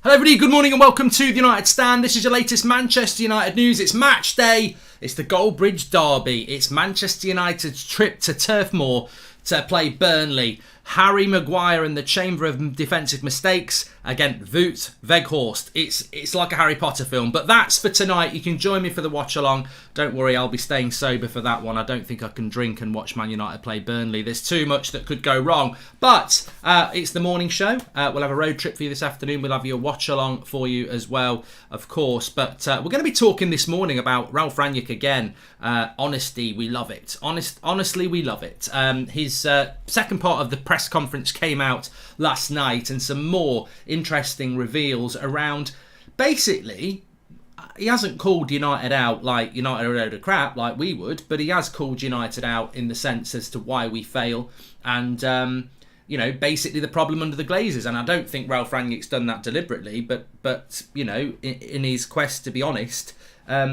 Hello everybody, good morning and welcome to the United Stand. This is your latest Manchester United news. It's match day. It's the Goldbridge Derby. It's Manchester United's trip to Turf Moor to play Burnley. Harry Maguire in the chamber of defensive mistakes against Wout Weghorst. It's like a Harry Potter film, but that's for tonight. You can join me for the watch along. Don't worry, I'll be staying sober for that one. I don't think I can drink and watch Man United play Burnley. There's too much that could go wrong. But it's the morning show. We'll have a road trip for you this afternoon. We'll have your watch along for you as well, of course. But we're going to be talking this morning about Ralf Rangnick again. Honesty, we love it. Honestly, we love it. His second part of the press conference came out last night, and some more interesting reveals around. Basically, he hasn't called United out like United are a load of crap like we would, but he has called United out in the sense as to why we fail, and basically the problem under the Glazers. And I don't think Ralf Rangnick's done that deliberately, but in his quest to be honest,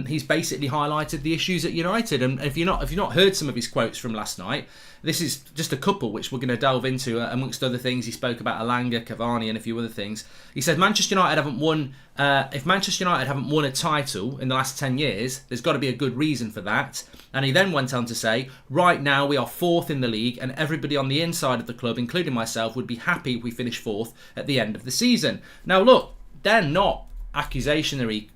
he's basically highlighted the issues at United. And if you've not heard some of his quotes from last night, this is just a couple which we're going to delve into. Amongst other things, he spoke about Elanga, Cavani, and a few other things. He said Manchester United haven't won. If Manchester United haven't won a title in the last 10 years, there's got to be a good reason for that. And he then went on to say, right now we are fourth in the league, and everybody on the inside of the club, including myself, would be happy if we finish fourth at the end of the season. Now look, they're not accusationary,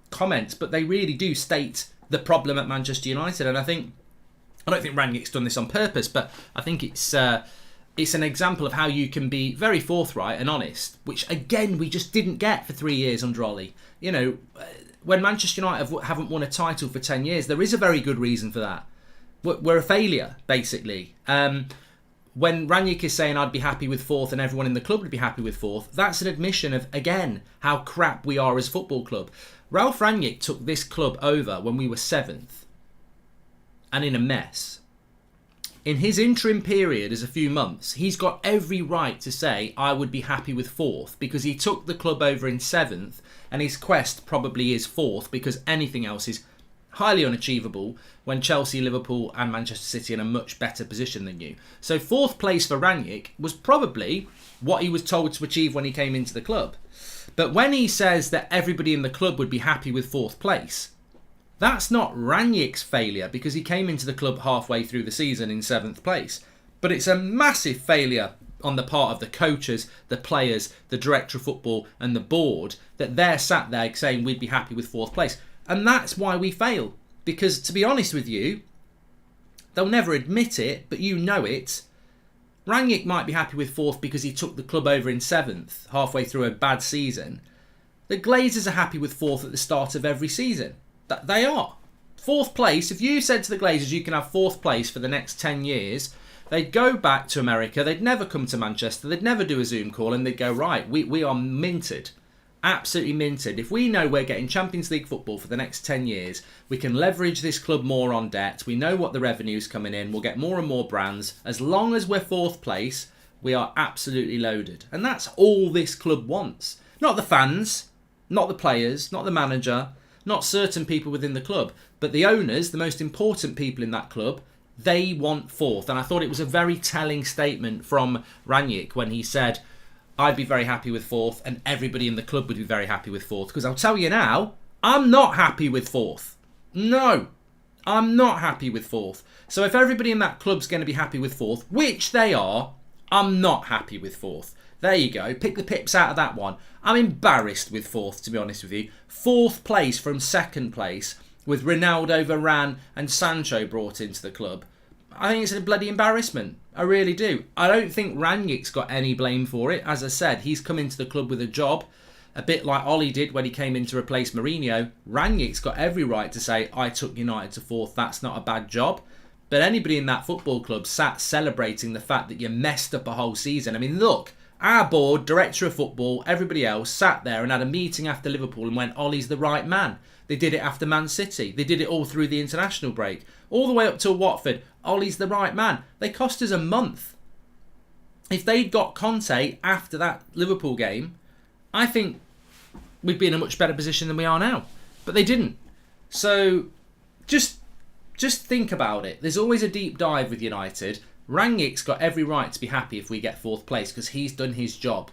comments, but they really do state the problem at Manchester United. And I don't think Rangnick's done this on purpose, but I think it's an example of how you can be very forthright and honest, which again we just didn't get for 3 years under Ollie. When Manchester United haven't won a title for 10 years, there is a very good reason for that. We're a failure, basically. When Rangnick is saying I'd be happy with fourth and everyone in the club would be happy with fourth, that's an admission of, again, how crap we are as a football club. Ralf Rangnick took this club over when we were 7th and in a mess. In his interim period as a few months, he's got every right to say I would be happy with fourth, because he took the club over in 7th and his quest probably is fourth, because anything else is highly unachievable when Chelsea, Liverpool and Manchester City are in a much better position than you. So fourth place for Rangnick was probably what he was told to achieve when he came into the club. But when he says that everybody in the club would be happy with fourth place, that's not Rangnick's failure, because he came into the club halfway through the season in 7th place. But it's a massive failure on the part of the coaches, the players, the director of football and the board, that they're sat there saying we'd be happy with fourth place. And that's why we fail. Because to be honest with you, they'll never admit it, but you know it. Rangnick might be happy with fourth because he took the club over in 7th, halfway through a bad season. The Glazers are happy with fourth at the start of every season. They are. Fourth place, if you said to the Glazers you can have fourth place for the next 10 years, they'd go back to America, they'd never come to Manchester, they'd never do a Zoom call, and they'd go, right, we are minted. Absolutely minted. If we know we're getting Champions League football for the next 10 years, we can leverage this club more on debt. We know what the revenue's coming in. We'll get more and more brands. As long as we're fourth place, we are absolutely loaded. And that's all this club wants. Not the fans, not the players, not the manager, not certain people within the club, but the owners, the most important people in that club. They want fourth. And I thought it was a very telling statement from Rangnick when he said, I'd be very happy with fourth and everybody in the club would be very happy with fourth. Because I'll tell you now, I'm not happy with fourth. No, I'm not happy with fourth. So if everybody in that club's going to be happy with fourth, which they are, I'm not happy with fourth. There you go. Pick the pips out of that one. I'm embarrassed with fourth, to be honest with you. Fourth place from 2nd place with Ronaldo, Varane and Sancho brought into the club. I think it's a bloody embarrassment. I really do. I don't think Rangnick's got any blame for it. As I said, he's come into the club with a job, a bit like Ollie did when he came in to replace Mourinho. Rangnick's got every right to say, I took United to fourth, that's not a bad job. But anybody in that football club sat celebrating the fact that you messed up a whole season. I mean, look, our board, director of football, everybody else sat there and had a meeting after Liverpool and went, Ollie's the right man. They did it after Man City. They did it all through the international break. All the way up to Watford. Ollie's the right man. They cost us a month. If they'd got Conte after that Liverpool game, I think we'd be in a much better position than we are now. But they didn't. So just think about it. There's always a deep dive with United. Rangnick's got every right to be happy if we get fourth place because he's done his job.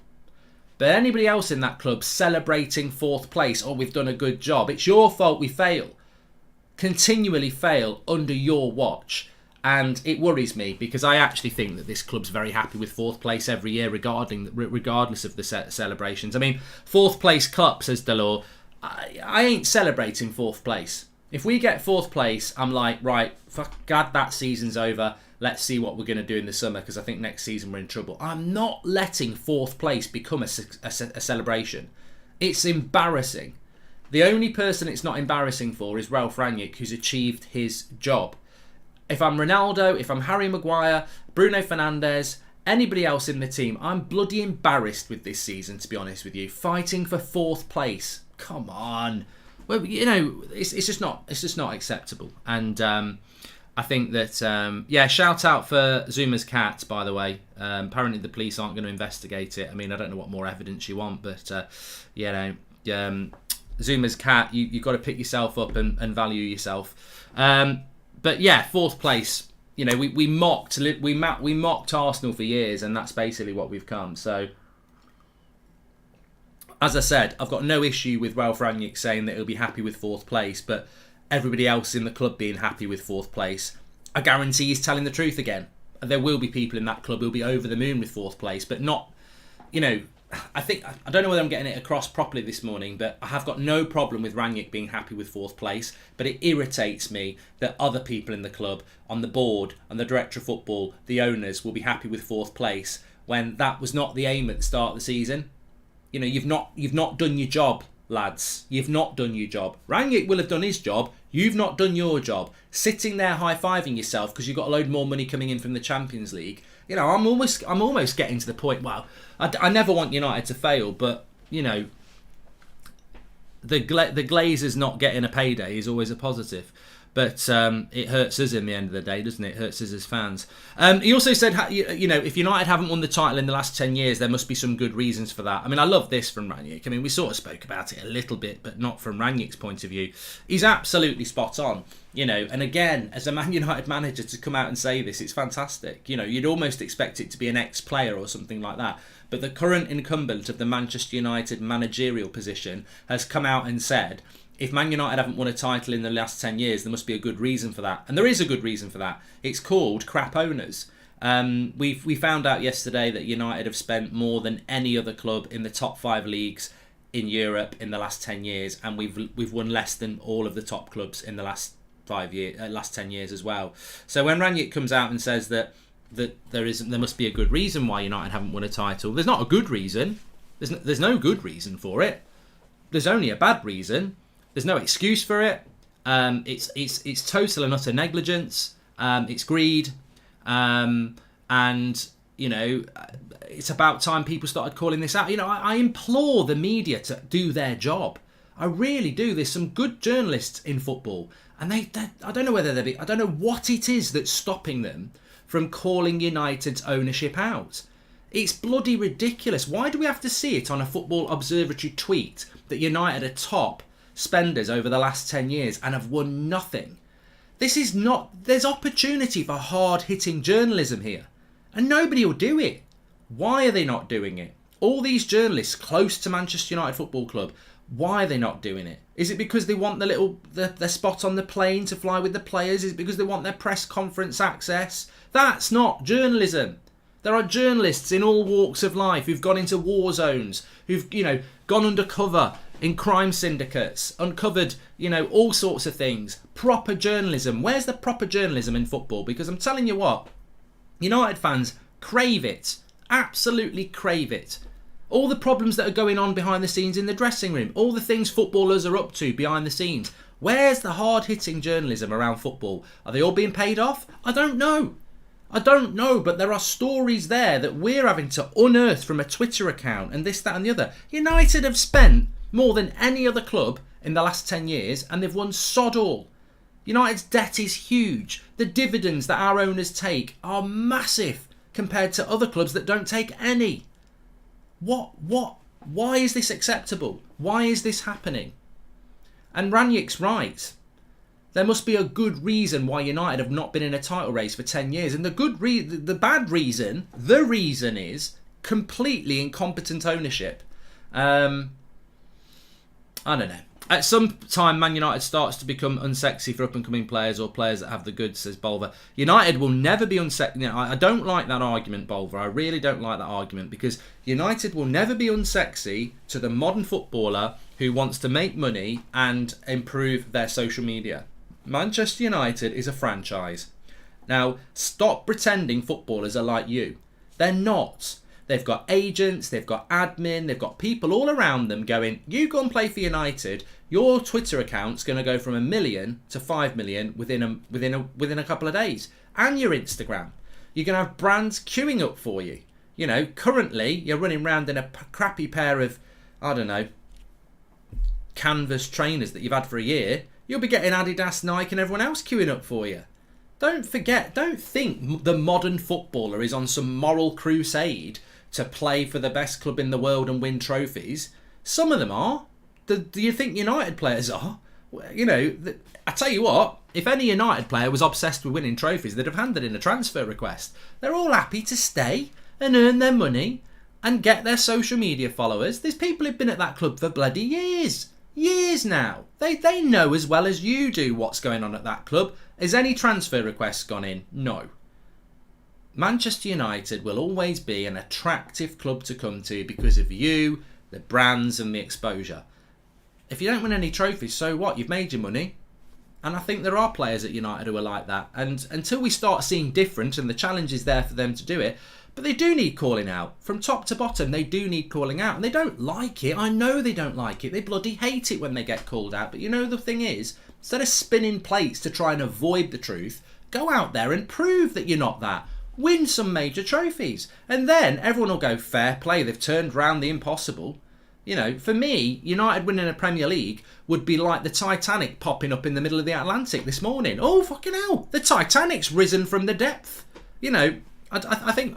But anybody else in that club celebrating 4th place, oh, we've done a good job, it's your fault we fail. Continually fail under your watch. And it worries me because I actually think that this club's very happy with 4th place every year, regardless of the celebrations. I mean, 4th place cup, says Delors. I ain't celebrating 4th place. If we get 4th place, I'm like, right, fuck, God, that season's over. Let's see what we're going to do in the summer because I think next season we're in trouble. I'm not letting 4th place become a celebration. It's embarrassing. The only person it's not embarrassing for is Ralph Rangnick, who's achieved his job. If I'm Ronaldo, if I'm Harry Maguire, Bruno Fernandes, anybody else in the team, I'm bloody embarrassed with this season, to be honest with you. Fighting for 4th place. Come on. Well, you know, it's just not acceptable. And I think that, shout out for Zuma's cat, by the way. Apparently the police aren't going to investigate it. I mean, I don't know what more evidence you want, but, Zuma's cat, you've got to pick yourself up and value yourself. But yeah, 4th place. You know, we mocked Arsenal for years, and that's basically what we've come. So, as I said, I've got no issue with Ralph Rangnick saying that he'll be happy with 4th place, but everybody else in the club being happy with 4th place, I guarantee he's telling the truth again. There will be people in that club who'll be over the moon with 4th place, but not, you know. I don't know whether I'm getting it across properly this morning, but I have got no problem with Rangnick being happy with 4th place, but it irritates me that other people in the club, on the board, and the director of football, the owners, will be happy with 4th place when that was not the aim at the start of the season. You know, you've not done your job, lads. You've not done your job. Rangnick will have done his job. You've not done your job. Sitting there high-fiving yourself because you've got a load more money coming in from the Champions League. You know, I'm almost getting to the point. Well, I never want United to fail, but you know, the Glazers not getting a payday is always a positive. But it hurts us in the end of the day, doesn't it? It hurts us as fans. He also said, you know, if United haven't won the title in the last 10 years, there must be some good reasons for that. I mean, I love this from Rangnick. I mean, we sort of spoke about it a little bit, but not from Rangnick's point of view. He's absolutely spot on, you know. And again, as a Man United manager, to come out and say this, it's fantastic. You know, you'd almost expect it to be an ex-player or something like that. But the current incumbent of the Manchester United managerial position has come out and said, if Man United haven't won a title in the last 10 years, there must be a good reason for that. And there is a good reason for that. It's called crap owners. We found out yesterday that United have spent more than any other club in the top 5 leagues in Europe in the last 10 years. And we've won less than all of the top clubs in the last 10 years as well. So when Rangnick comes out and says that there must be a good reason why United haven't won a title, there's not a good reason. There's no good reason for it. There's only a bad reason. There's no excuse for it. It's total and utter negligence. It's greed, and you know, it's about time people started calling this out. You know, I implore the media to do their job. I really do. There's some good journalists in football, and I don't know whether I don't know what it is that's stopping them from calling United's ownership out. It's bloody ridiculous. Why do we have to see it on a Football Observatory tweet that United are top spenders over the last 10 years and have won nothing? This is not... There's opportunity for hard-hitting journalism here, and nobody will do it. Why are they not doing it? All these journalists close to Manchester United Football Club, why are they not doing it? Is it because they want their spot on the plane to fly with the players? Is it because they want their press conference access? That's not journalism. There are journalists in all walks of life who've gone into war zones, who've, you know, gone undercover in crime syndicates, uncovered, you know, all sorts of things. Proper journalism. Where's the proper journalism in football? Because I'm telling you what, United fans crave it. Absolutely crave it. All the problems that are going on behind the scenes in the dressing room, all the things footballers are up to behind the scenes. Where's the hard-hitting journalism around football? Are they all being paid off? I don't know. But there are stories there that we're having to unearth from a Twitter account and this, that and the other. United have spent more than any other club in the last 10 years and they've won sod all. United's debt is huge. The dividends that our owners take are massive compared to other clubs that don't take any. Why is this acceptable? Why is this happening? And Rangnick's right. There must be a good reason why United have not been in a title race for 10 years. And the bad reason, the reason is completely incompetent ownership. I don't know. At some time, Man United starts to become unsexy for up-and-coming players or players that have the goods, says Bolver. United will never be unsexy. You know, I don't like that argument, Bolver. I really don't like that argument, because United will never be unsexy to the modern footballer who wants to make money and improve their social media. Manchester United is a franchise. Now, stop pretending footballers are like you. They're not. They've got agents, they've got admin, they've got people all around them going, you go and play for United, your Twitter account's going to go from 1 million to 5 million within a couple of days. And your Instagram. You're going to have brands queuing up for you. You know, currently, you're running around in a crappy pair of, I don't know, canvas trainers that you've had for a year. You'll be getting Adidas, Nike and everyone else queuing up for you. Don't think the modern footballer is on some moral crusade to play for the best club in the world and win trophies. Some of them are. Do you think United players are? You know, I tell you what, if any United player was obsessed with winning trophies, they'd have handed in a transfer request. They're all happy to stay and earn their money and get their social media followers. There's people who've been at that club for bloody years. Years now. They know as well as you do what's going on at that club. Has any transfer requests gone in? No. Manchester United will always be an attractive club to come to because of you, the brands and the exposure. If you don't win any trophies, so what? You've made your money. And I think there are players at United who are like that. And until we start seeing different, and the challenge is there for them to do it, but they do need calling out. From top to bottom, they do need calling out. And they don't like it. I know they don't like it. They bloody hate it when they get called out. But you know the thing is, instead of spinning plates to try and avoid the truth, go out there and prove that you're not that. Win some major trophies. And then everyone will go, fair play, they've turned round the impossible. You know, for me, United winning a Premier League would be like the Titanic popping up in the middle of the Atlantic this morning. Oh, fucking hell, the Titanic's risen from the depth. You know, I think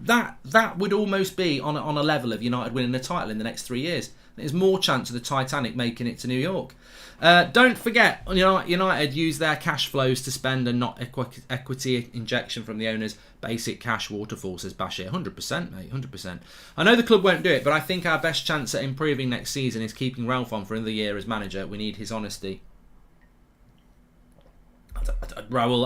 that would almost be on a level of United winning a title in the next 3 years. There's more chance of the Titanic making it to New York. Don't forget, United use their cash flows to spend and not equity injection from the owners. Basic cash waterfall, says Bashir. 100%, mate, 100%. I know the club won't do it, but I think our best chance at improving next season is keeping Ralph on for another year as manager. We need his honesty. Raul,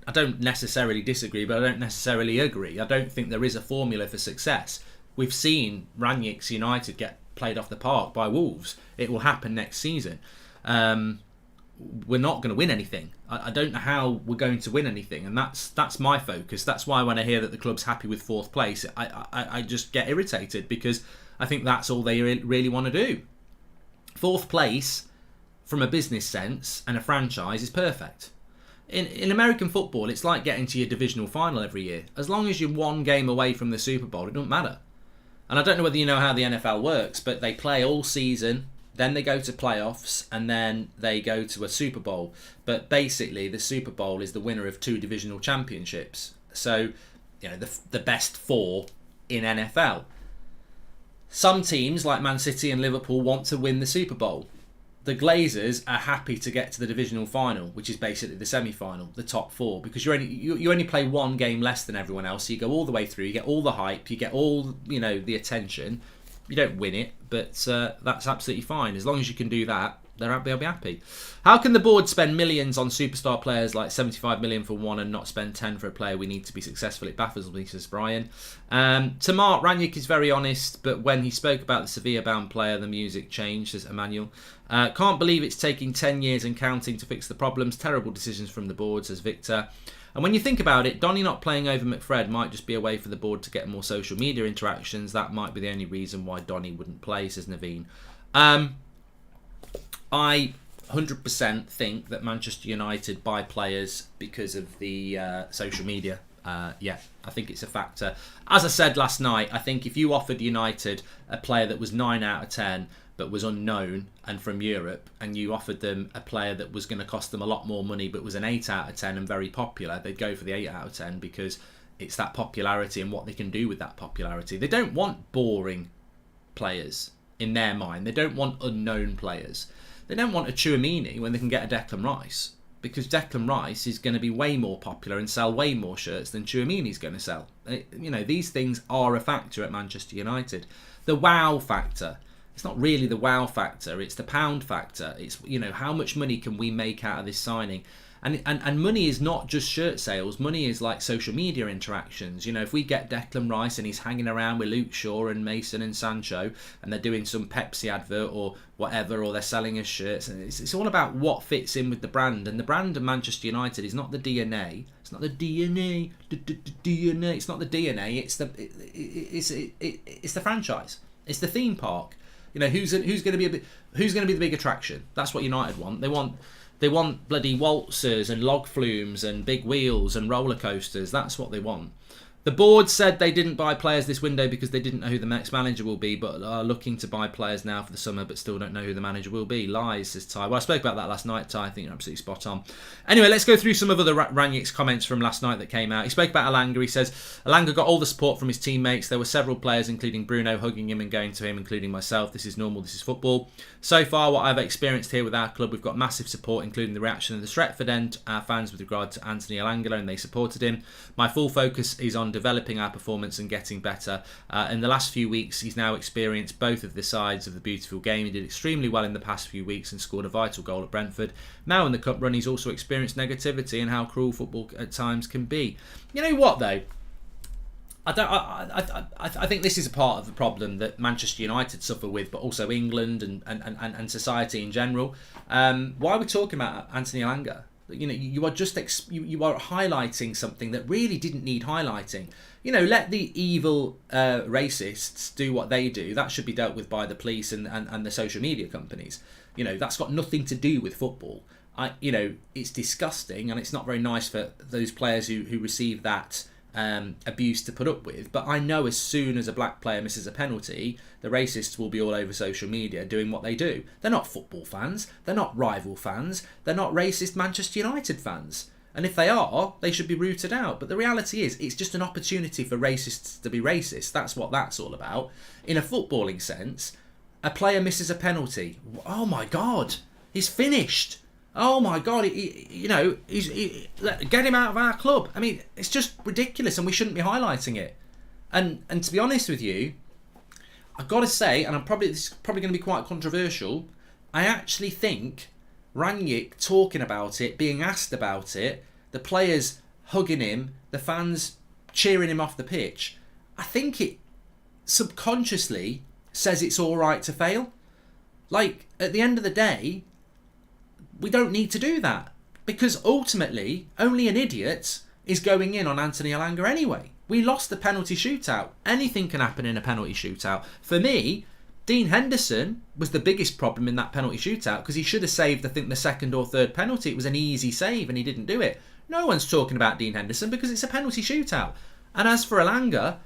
I don't necessarily disagree, but I don't necessarily agree. I don't think there is a formula for success. We've seen Rangnick's United get played off the park by Wolves. It will happen next season. We're not going to win anything. I don't know how we're going to win anything, and that's my focus. That's why when I hear that the club's happy with 4th place, I just get irritated, because I think that's all they really want to do. 4th place, from a business sense and a franchise, is perfect. In American football, it's like getting to your divisional final every year. As long as you're one game away from the Super Bowl, it doesn't matter. And I don't know whether you know how the NFL works, but they play all season, then they go to playoffs, and then they go to a Super Bowl. But basically, the Super Bowl is the winner of 2 divisional championships. So, you know, the best 4 in NFL. Some teams, like Man City and Liverpool, want to win the Super Bowl. The Glazers are happy to get to the divisional final, which is basically the semi-final, the top 4, because you only play 1 game less than everyone else. So you go all the way through, you get all the hype, you get all, you know, the attention. You don't win it, but that's absolutely fine. As long as you can do that, they'll be happy. How can the board spend millions on superstar players, like 75 million for one, and not spend 10 for a player we need to be successful? It baffles me, says Brian. To Mark, Rangnick is very honest, but when he spoke about the Sevilla-bound player, the music changed, says Emmanuel. Can't believe it's taking 10 years and counting to fix the problems. Terrible decisions from the board, says Victor. And when you think about it, Donny not playing over McFred might just be a way for the board to get more social media interactions. That might be the only reason why Donny wouldn't play, says Naveen. I 100% think that Manchester United buy players because of the social media. Yeah, I think it's a factor. As I said last night, I think if you offered United a player that was 9 out of 10 but was unknown and from Europe, and you offered them a player that was going to cost them a lot more money but was an 8 out of 10 and very popular, they'd go for the 8 out of 10 because it's that popularity and what they can do with that popularity. They don't want boring players in their mind. They don't want unknown players. They don't want a Tchouaméni when they can get a Declan Rice. because Declan Rice is going to be way more popular and sell way more shirts than Tchouaméni's going to sell. These things are a factor at Manchester United. The wow factor. It's not really the wow factor, it's the pound factor. It's, how much money can we make out of this signing? And money is not just shirt sales. Money is like social media interactions. If we get Declan Rice and he's hanging around with Luke Shaw and Mason and Sancho, and they're doing some Pepsi advert or whatever, or they're selling us shirts, and it's all about what fits in with the brand. And the brand of Manchester United is not the DNA. It's not the DNA. DNA. It's not the DNA. It's the franchise. It's the theme park. Who's going to be the big attraction? That's what United want. They want bloody waltzers and log flumes and big wheels and roller coasters. That's what they want. The board said they didn't buy players this window because they didn't know who the next manager will be, but are looking to buy players now for the summer, but still don't know who the manager will be. Lies, says Ty. Well, I spoke about that last night, Ty. I think you're absolutely spot on. Anyway, let's go through some of other Rangnick's comments from last night that came out. He spoke about Elanga. He says, Elanga got all the support from his teammates. There were several players, including Bruno, hugging him and going to him, including myself. This is normal. This is football. So far, what I've experienced here with our club, we've got massive support, including the reaction of the Stretford end, our fans with regard to Anthony Elanga, and they supported him. My full focus is on developing our performance and getting better. In the last few weeks, he's now experienced both of the sides of the beautiful game. He did extremely well in the past few weeks and scored a vital goal at Brentford. Now in the cup run, he's also experienced negativity and how cruel football at times can be. You know what, though? I think this is a part of the problem that Manchester United suffer with, but also England and society in general. Why are we talking about Anthony Elanga? You are highlighting something that really didn't need highlighting. Let the evil racists do what they do. That should be dealt with by the police and the social media companies. That's got nothing to do with football. It's disgusting and it's not very nice for those players who receive that abuse to put up with. But I know as soon as a black player misses a penalty, the racists will be all over social media doing what they do. They're not football fans. They're not rival fans. They're not racist Manchester United fans. And if they are, they should be rooted out. But the reality is, it's just an opportunity for racists to be racist. That's what that's all about. In a footballing sense, a player misses a penalty. Oh my God, he's finished. Oh my God, get him out of our club. I mean, it's just ridiculous and we shouldn't be highlighting it. And to be honest with you, I've got to say, and this is probably going to be quite controversial, I actually think Rangnick talking about it, being asked about it, the players hugging him, the fans cheering him off the pitch, I think it subconsciously says it's all right to fail. Like, at the end of the day, we don't need to do that because ultimately only an idiot is going in on Anthony Elanga anyway. We lost the penalty shootout. Anything can happen in a penalty shootout. For me, Dean Henderson was the biggest problem in that penalty shootout because he should have saved, I think, the second or third penalty. It was an easy save and he didn't do it. No one's talking about Dean Henderson because it's a penalty shootout. And as for Elanga,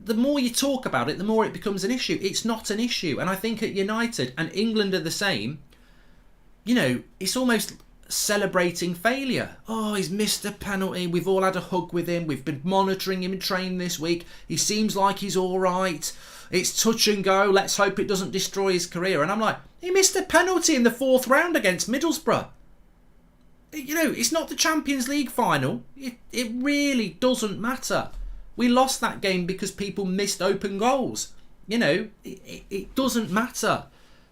the more you talk about it, the more it becomes an issue. It's not an issue. And I think at United, and England are the same, it's almost celebrating failure. Oh, he's missed a penalty. We've all had a hug with him. We've been monitoring him in training this week. He seems like he's all right. It's touch and go. Let's hope it doesn't destroy his career. And I'm like, he missed a penalty in the 4th round against Middlesbrough. It's not the Champions League final. It really doesn't matter. We lost that game because people missed open goals. It doesn't matter.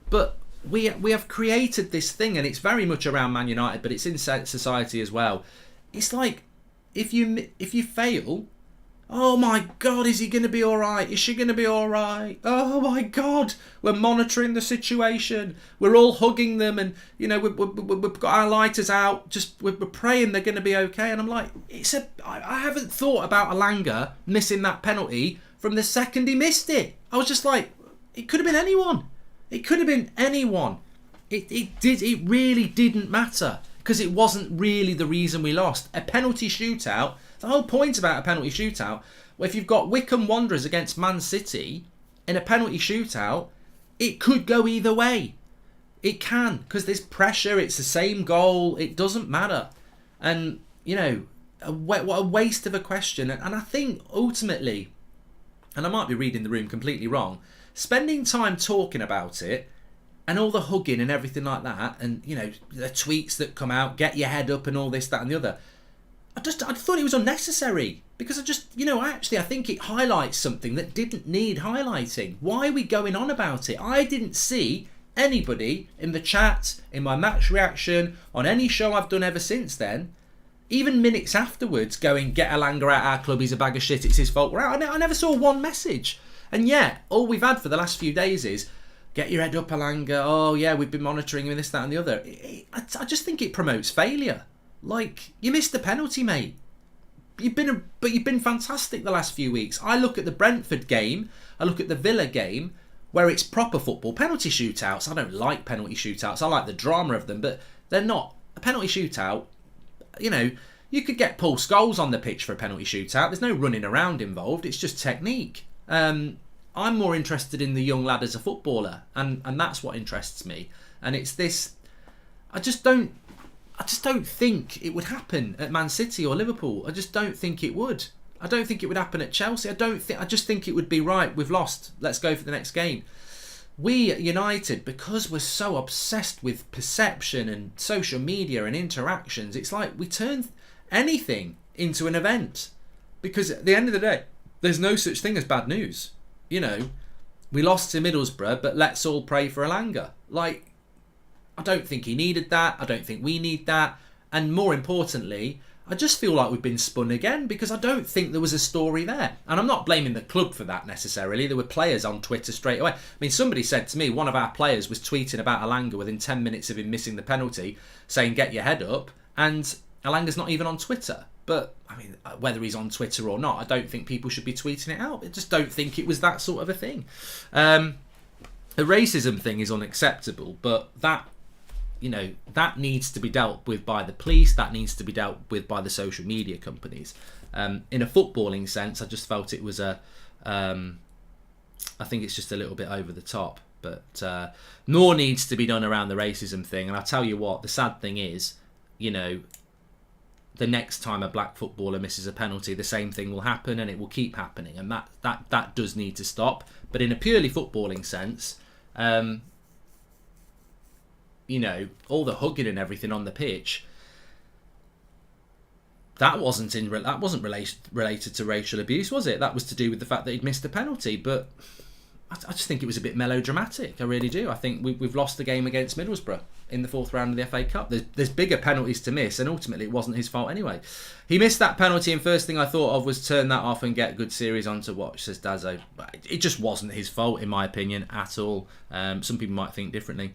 But we have created this thing, and it's very much around Man United, but it's in society as well. It's like if you fail, oh my God, is he going to be all right? Is she going to be all right? Oh my God, we're monitoring the situation. We're all hugging them, and we've got our lighters out. Just we're praying they're going to be okay. And I'm like, I haven't thought about Elanga missing that penalty from the second he missed it. I was just like, it could have been anyone. It could have been anyone. It really didn't matter because it wasn't really the reason we lost. A penalty shootout, the whole point about a penalty shootout, well, if you've got Wycombe Wanderers against Man City in a penalty shootout, it could go either way. It can, because there's pressure, it's the same goal, it doesn't matter. And, what a waste of a question. And I think ultimately, and I might be reading the room completely wrong, spending time talking about it And all the hugging and everything like that, and you know, the tweets that come out, get your head up and all this, that and the other. I thought it was unnecessary, because I think it highlights something that didn't need highlighting. Why are we going on about it? I didn't see anybody in the chat, in my match reaction, on any show I've done ever since then, even minutes afterwards, going, get Elanga out our club, he's a bag of shit, it's his fault, we're out. I never saw one message. And yet, all we've had for the last few days is, get your head up, Elanga, oh yeah, we've been monitoring him, this, that and the other. I just think it promotes failure. Like, you missed the penalty, mate. You've been fantastic the last few weeks. I look at the Brentford game, I look at the Villa game, where it's proper football. Penalty shootouts, I don't like penalty shootouts. I like the drama of them, but they're not. A penalty shootout, you know, you could get Paul Scholes on the pitch for a penalty shootout. There's no running around involved. It's just technique. I'm more interested in the young lad as a footballer, and that's what interests me. And it's this. I just don't think it would happen at Man City or Liverpool. I just don't think it would. I don't think it would happen at Chelsea. I just think it would be, right, we've lost, let's go for the next game. We at United, because we're so obsessed with perception and social media and interactions, it's like we turn anything into an event. Because at the end of the day, there's no such thing as bad news. You know, we lost to Middlesbrough, but let's all pray for Elanga. Like, I don't think he needed that. I don't think we need that. And more importantly, I just feel like we've been spun again, because I don't think there was a story there. And I'm not blaming the club for that necessarily. There were players on Twitter straight away. I mean, somebody said to me, one of our players was tweeting about Elanga within 10 minutes of him missing the penalty, saying, get your head up. And Elanga's not even on Twitter. But, I mean, whether he's on Twitter or not, I don't think people should be tweeting it out. I just don't think it was that sort of a thing. The racism thing is unacceptable, but that, you know, that needs to be dealt with by the police. That needs to be dealt with by the social media companies. In a footballing sense, I just felt it was I think it's just a little bit over the top. But more needs to be done around the racism thing. And I'll tell you what, the sad thing is, you know, the next time a black footballer misses a penalty, the same thing will happen, and it will keep happening. And that does need to stop. But in a purely footballing sense, you know, all the hugging and everything on the pitch, that wasn't related to racial abuse, was it? That was to do with the fact that he'd missed a penalty. But I just think it was a bit melodramatic. I really do. I think we've lost the game against Middlesbrough in the fourth round of the FA Cup. There's bigger penalties to miss, and ultimately it wasn't his fault anyway. He missed that penalty, and first thing I thought of was turn that off and get good series on to watch, says Dazzo. It just wasn't his fault, in my opinion, at all. Some people might think differently.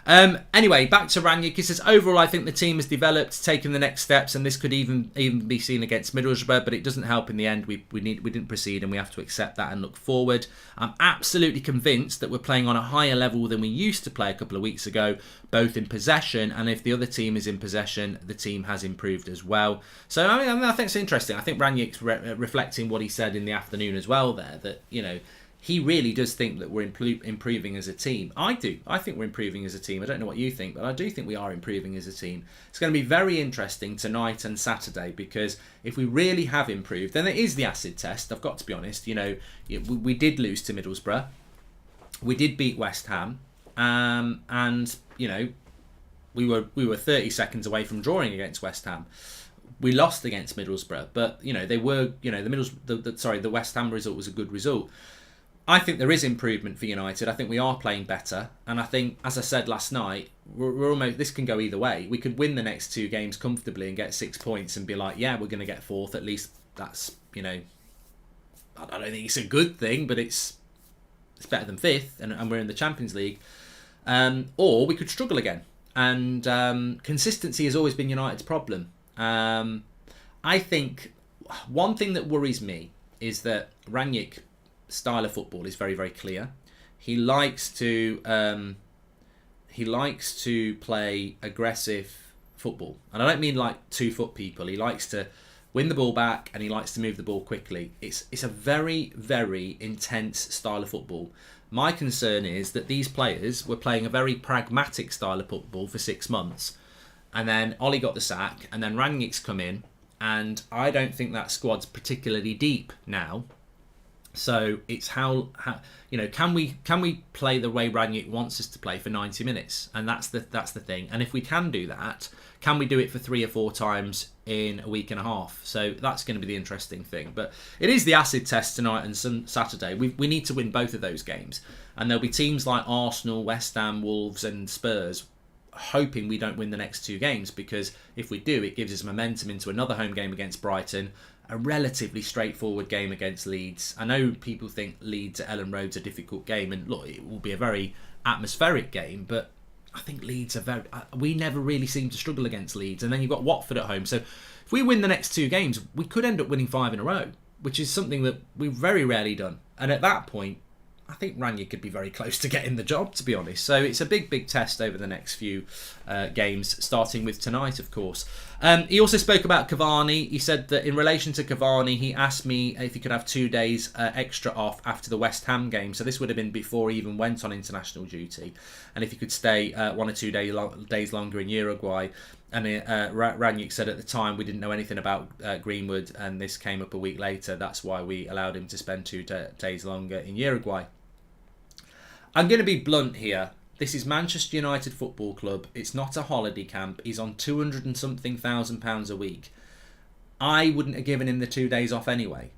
Anyway, back to Rangnick. He says, overall, I think the team has developed, taken the next steps, and this could even be seen against Middlesbrough, but it doesn't help in the end. We didn't proceed, and we have to accept that and look forward. I'm absolutely convinced that we're playing on a higher level than we used to play a couple of weeks ago, both in possession, and if the other team is in possession, the team has improved as well. So, I mean, I think it's interesting. I think Rangnick's reflecting what he said in the afternoon as well there, that, you know, he really does think that we're improving as a team. I do. I think we're improving as a team. I don't know what you think, but I do think we are improving as a team. It's going to be very interesting tonight and Saturday, because if we really have improved, then it is the acid test. I've got to be honest. You know, we did lose to Middlesbrough. We did beat West Ham. And, you know, we were 30 seconds away from drawing against West Ham. We lost against Middlesbrough, but, you know, they were, you know, the West Ham result was a good result. I think there is improvement for United. I think we are playing better, and I think, as I said last night, we're almost. This can go either way. We could win the next two games comfortably and get 6 points and be like, yeah, we're going to get fourth. At least that's, you know, I don't think it's a good thing, but it's better than fifth, and we're in the Champions League. Or we could struggle again, and consistency has always been United's problem. I think one thing that worries me is that Rangnick style of football is very, very clear. He likes to play aggressive football, and I don't mean like 2-foot people. He likes to win the ball back, and he likes to move the ball quickly. It's a very, very intense style of football. My concern is that these players were playing a very pragmatic style of football for 6 months, and then Ollie got the sack, and then Rangnick's come in, and I don't think that squad's particularly deep now. So it's how can we play the way Rangnick wants us to play for 90 minutes, and that's the thing. And if we can do that, can we do it for 3 or 4 times in a week and a half? So that's going to be the interesting thing. But it is the acid test tonight and Saturday. We need to win both of those games, and there'll be teams like Arsenal, West Ham, Wolves, and Spurs hoping we don't win the next 2 games, because if we do, it gives us momentum into another home game against Brighton, a relatively straightforward game against Leeds. I know people think Leeds at Ellen Road's a difficult game, and look, it will be a very atmospheric game, but I think Leeds are we never really seem to struggle against Leeds. And then you've got Watford at home, so if we win the next 2 games, we could end up winning 5 in a row, which is something that we've very rarely done. And at that point, I think Rangnick could be very close to getting the job, to be honest. So it's a big test over the next few games, starting with tonight, of course. He also spoke about Cavani. He said that in relation to Cavani, he asked me if he could have 2 days extra off after the West Ham game. So this would have been before he even went on international duty. And if he could stay 1 or 2 days longer in Uruguay. And Rangnick said at the time we didn't know anything about Greenwood, and this came up a week later. That's why we allowed him to spend 2 days longer in Uruguay. I'm going to be blunt here. This is Manchester United Football Club. It's not a holiday camp. He's on 200 and something thousand pounds a week. I wouldn't have given him the 2 days off anyway.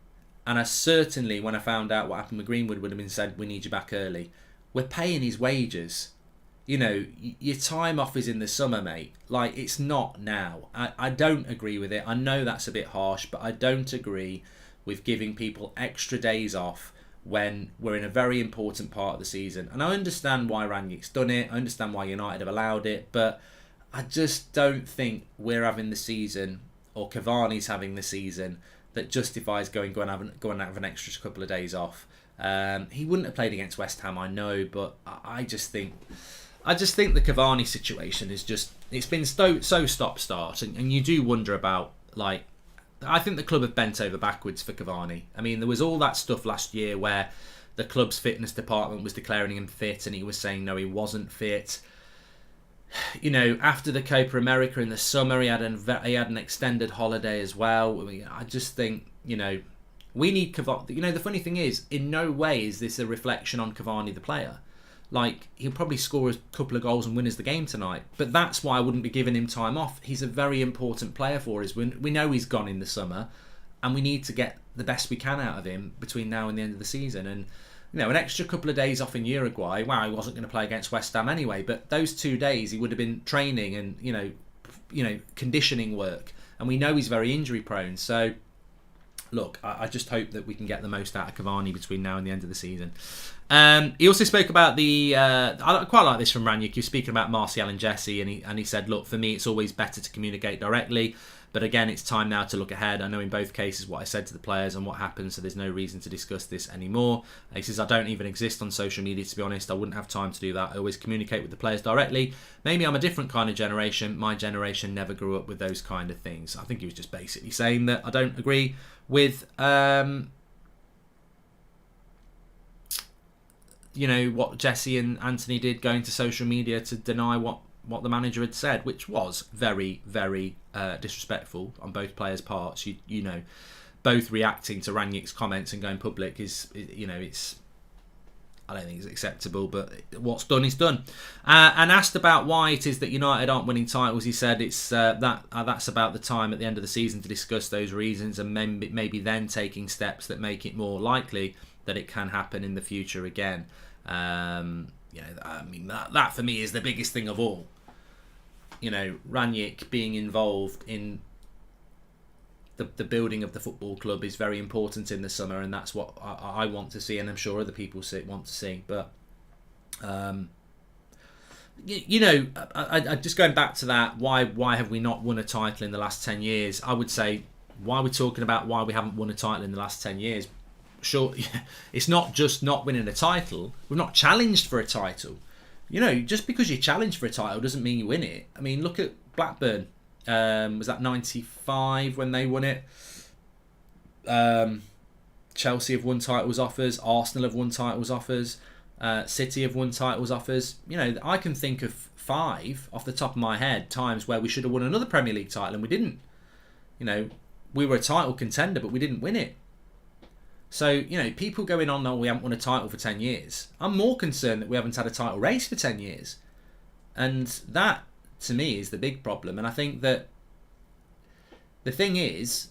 And I certainly, when I found out what happened with Greenwood, would have been said, we need you back early. We're paying his wages. You know, your time off is in the summer, mate. Like, it's not now. I don't agree with it. I know that's a bit harsh, but I don't agree with giving people extra days off when we're in a very important part of the season. And I understand why Rangnick's done it. I understand why United have allowed it. But I just don't think we're having the season, or Cavani's having the season, that justifies go and have an extra couple of days off. He wouldn't have played against West Ham, I know, but I just think the Cavani situation is just, it's been so stop-start, and you do wonder about, like, I think the club have bent over backwards for Cavani. I mean, there was all that stuff last year where the club's fitness department was declaring him fit and he was saying no, he wasn't fit. You know, after the Copa America in the summer, he had an extended holiday as well. I mean, I just think, you know, we need Cavani. You know, the funny thing is, in no way is this a reflection on Cavani the player. Like, he'll probably score a couple of goals and win us the game tonight. But that's why I wouldn't be giving him time off. He's a very important player for us. We know he's gone in the summer, and we need to get the best we can out of him between now and the end of the season. And, you know, an extra couple of days off in Uruguay, wow, he wasn't going to play against West Ham anyway, but those 2 days he would have been training and, you know, conditioning work. And we know he's very injury prone. So, look, I just hope that we can get the most out of Cavani between now and the end of the season. He also spoke about I quite like this from Rangnick. He was speaking about Martial and Jesse, and he said, look, for me it's always better to communicate directly, but again, it's time now to look ahead. I know in both cases what I said to the players and what happened, so there's no reason to discuss this anymore. He says, I don't even exist on social media, to be honest. I wouldn't have time to do that. I always communicate with the players directly. Maybe I'm a different kind of generation. My generation never grew up with those kind of things. I think he was just basically saying that I don't agree with you know, what Jesse and Anthony did, going to social media to deny what the manager had said, which was very, very disrespectful on both players' parts. You know, both reacting to Rangnick's comments and going public is, you know, it's, I don't think it's acceptable, but what's done is done. And asked about why it is that United aren't winning titles, he said it's that's about the time at the end of the season to discuss those reasons, and maybe then taking steps that make it more likely that it can happen in the future again. You know, I mean, that for me is the biggest thing of all. You know, Rangnick being involved in the building of the football club is very important in the summer, and that's what I want to see, and I'm sure other people want to see. But you know, I just going back to that, why have we not won a title in the last 10 years? I would say, why are we talking about why we haven't won a title in the last 10 years? Sure, it's not just not winning a title. We've not challenged for a title. You know, just because you challenge for a title doesn't mean you win it. I mean, look at Blackburn. Was that 95 when they won it? Chelsea have won titles off us. Arsenal have won titles off us. City have won titles off us. You know, I can think of 5 off the top of my head times where we should have won another Premier League title and we didn't. You know, we were a title contender, but we didn't win it. So, you know, people going on, oh, we haven't won a title for 10 years. I'm more concerned that we haven't had a title race for 10 years. And that, to me, is the big problem. And I think that the thing is,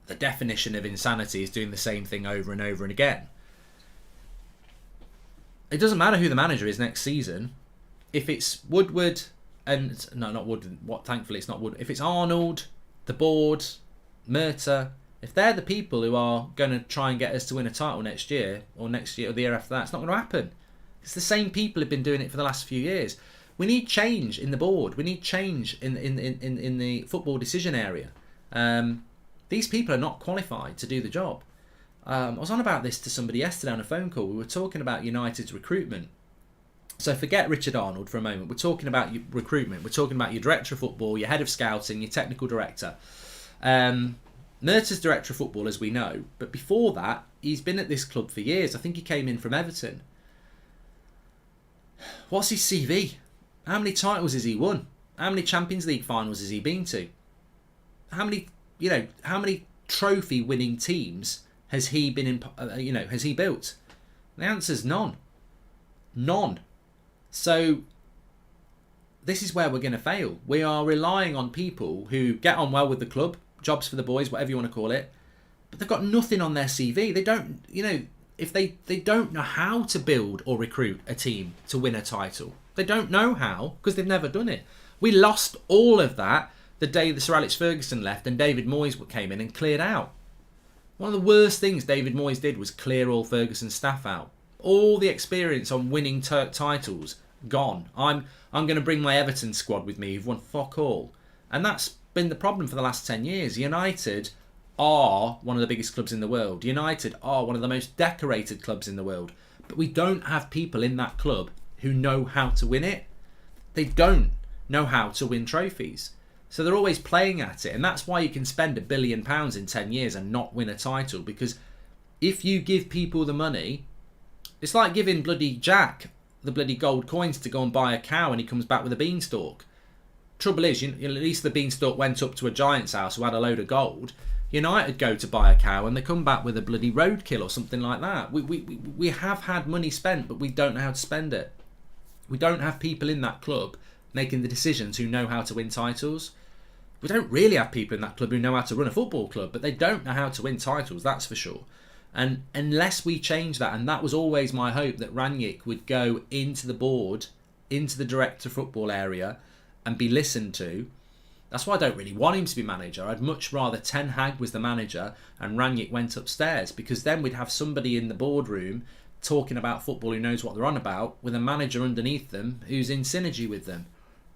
the definition of insanity is doing the same thing over and over and again. It doesn't matter who the manager is next season. If it's Woodward and... No, not Woodward. Thankfully, it's not Woodward. If it's Arnold, the board, Murta... If they're the people who are going to try and get us to win a title next year or the year after that, it's not going to happen. It's the same people who've been doing it for the last few years. We need change in the board. We need change in the football decision area. These people are not qualified to do the job. I was on about this to somebody yesterday on a phone call. We were talking about United's recruitment. So forget Richard Arnold for a moment. We're talking about recruitment. We're talking about your director of football, your head of scouting, your technical director. Murta's director of football, as we know, but before that, he's been at this club for years. I think he came in from Everton. What's his CV? How many titles has he won? How many Champions League finals has he been to? How many trophy-winning teams has he been in? Has he built? The answer's none. None. So this is where we're going to fail. We are relying on people who get on well with the club. Jobs for the boys, whatever you want to call it, but they've got nothing on their CV. They don't, if they don't know how to build or recruit a team to win a title. They don't know how because they've never done it. We lost all of that the day the Sir Alex Ferguson left and David Moyes came in and cleared out. One of the worst things David Moyes did was clear all Ferguson's staff out. All the experience on winning titles gone. I'm going to bring my Everton squad with me who've won fuck all, and that's been the problem for the last 10 years. United are one of the biggest clubs in the world. United are one of the most decorated clubs in the world. But we don't have people in that club who know how to win it. They don't know how to win trophies. So they're always playing at it. And that's why you can spend £1 billion in 10 years and not win a title. Because if you give people the money, it's like giving bloody Jack the bloody gold coins to go and buy a cow and he comes back with a beanstalk. Trouble is, at least the beanstalk went up to a giant's house who had a load of gold. United go to buy a cow and they come back with a bloody roadkill or something like that. We have had money spent, but we don't know how to spend it. We don't have people in that club making the decisions who know how to win titles. We don't really have people in that club who know how to run a football club, but they don't know how to win titles, that's for sure. And unless we change that, and that was always my hope, that Rangnick would go into the board, into the director of football area, and be listened to. That's why I don't really want him to be manager. I'd much rather Ten Hag was the manager and Rangnick went upstairs, because then we'd have somebody in the boardroom talking about football who knows what they're on about, with a manager underneath them who's in synergy with them.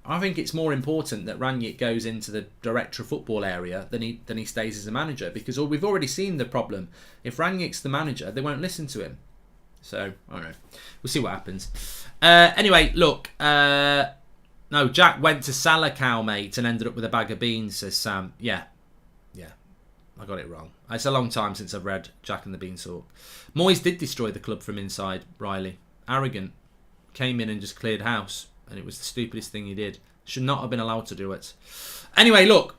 I think it's more important that Rangnick goes into the director of football area than he stays as a manager, because we've already seen the problem. If Rangnick's the manager, they won't listen to him. So, I don't know. We'll see what happens. Anyway, look... No, Jack went to Salah cow, mate, and ended up with a bag of beans, says Sam. Yeah, I got it wrong. It's a long time since I've read Jack and the Beanstalk. Moyes did destroy the club from inside, Riley. Arrogant. Came in and just cleared house, and it was the stupidest thing he did. Should not have been allowed to do it. Anyway, look,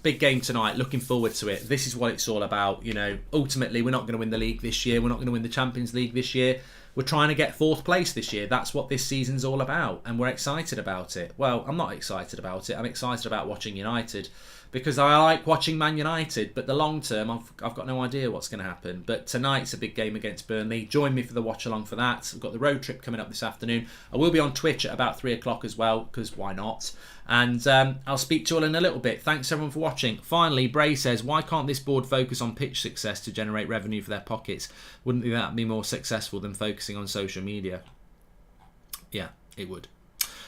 big game tonight. Looking forward to it. This is what it's all about. Ultimately, we're not going to win the league this year. We're not going to win the Champions League this year. We're trying to get 4th place this year. That's what this season's all about, and we're excited about it. Well, I'm not excited about it. I'm excited about watching United, because I like watching Man United, but the long term, I've got no idea what's going to happen. But tonight's a big game against Burnley. Join me for the watch along for that. We've got the road trip coming up this afternoon. I will be on Twitch at about 3 o'clock as well, because why not? And I'll speak to you all in a little bit. Thanks everyone for watching. Finally, Bray says, why can't this board focus on pitch success to generate revenue for their pockets? Wouldn't that be more successful than focusing on social media? Yeah, it would.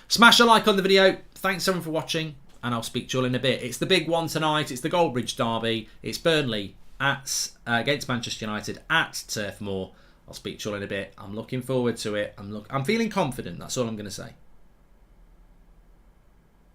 Smash a like on the video. Thanks everyone for watching, and I'll speak to you all in a bit. It's the big one tonight. It's the Goldbridge Derby. It's Burnley against Manchester United at Turf Moor. I'll speak to you all in a bit. I'm looking forward to it. I'm feeling confident. That's all I'm going to say.